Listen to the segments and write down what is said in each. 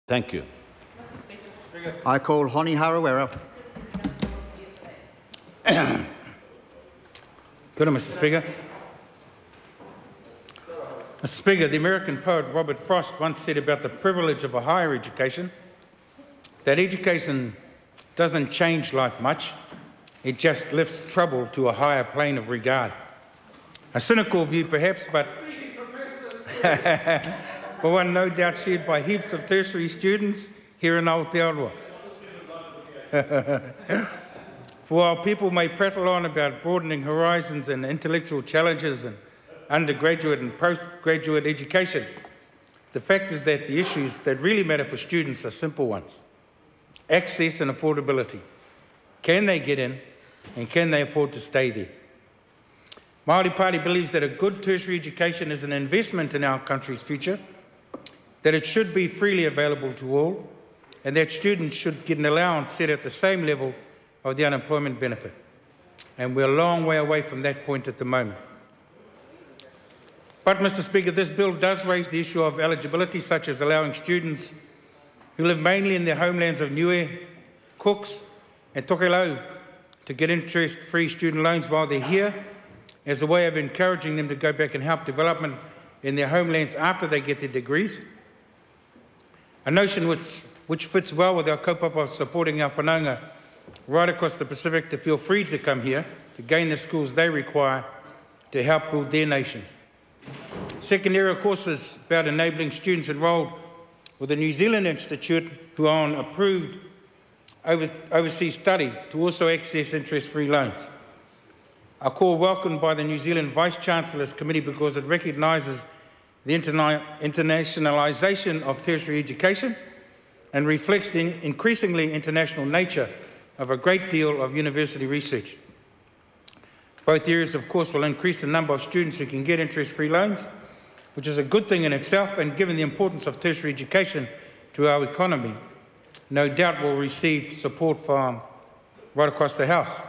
Thank you. I call Honi Harawira. Good, Mr. Speaker. Mr. Speaker, the American poet Robert Frost once said about the privilege of a higher education that education doesn't change life much, it just lifts trouble to a higher plane of regard. A cynical view perhaps, but but one no doubt shared by heaps of tertiary students here in Aotearoa. For while people may prattle on about broadening horizons and intellectual challenges in undergraduate and postgraduate education, the fact is that the issues that really matter for students are simple ones: access and affordability. Can they get in, and can they afford to stay there? Māori Party believes that a good tertiary education is an investment in our country's future, that it should be freely available to all, and that students should get an allowance set at the same level of the unemployment benefit. And we're a long way away from that point at the moment. But, Mr. Speaker, this bill does raise the issue of eligibility, such as allowing students who live mainly in their homelands of Niue, Cooks and Tokerau to get interest-free student loans while they're here, as a way of encouraging them to go back and help development in their homelands after they get their degrees. A notion which fits well with our kaupapa of supporting our whanaunga right across the Pacific to feel free to come here to gain the skills they require to help build their nations. Second area, of course, is about enabling students enrolled with the New Zealand Institute who are on approved overseas study to also access interest-free loans. A call welcomed by the New Zealand Vice-Chancellor's Committee because it recognises the internationalisation of tertiary education and reflects the increasingly international nature of a great deal of university research. Both areas, of course, will increase the number of students who can get interest-free loans, which is a good thing in itself, and given the importance of tertiary education to our economy, no doubt will receive support from right across the House.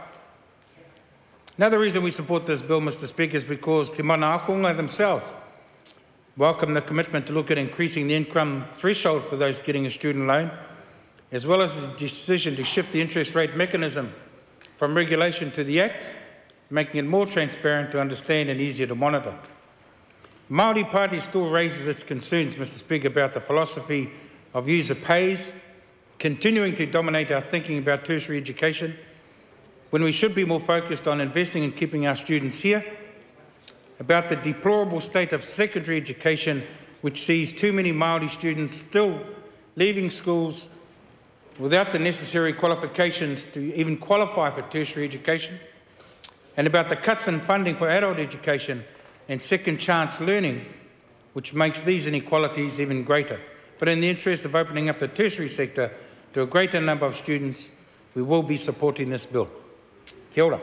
Another reason we support this bill, Mr. Speaker, is because Te Mana Akonga themselves welcome the commitment to look at increasing the income threshold for those getting a student loan, as well as the decision to shift the interest rate mechanism from regulation to the Act, making it more transparent to understand and easier to monitor. The Māori Party still raises its concerns, Mr. Speaker, about the philosophy of user pays continuing to dominate our thinking about tertiary education, when we should be more focused on investing in keeping our students here, about the deplorable state of secondary education which sees too many Māori students still leaving schools without the necessary qualifications to even qualify for tertiary education, and about the cuts in funding for adult education and second chance learning, which makes these inequalities even greater. But in the interest of opening up the tertiary sector to a greater number of students, we will be supporting this bill. Kia ora.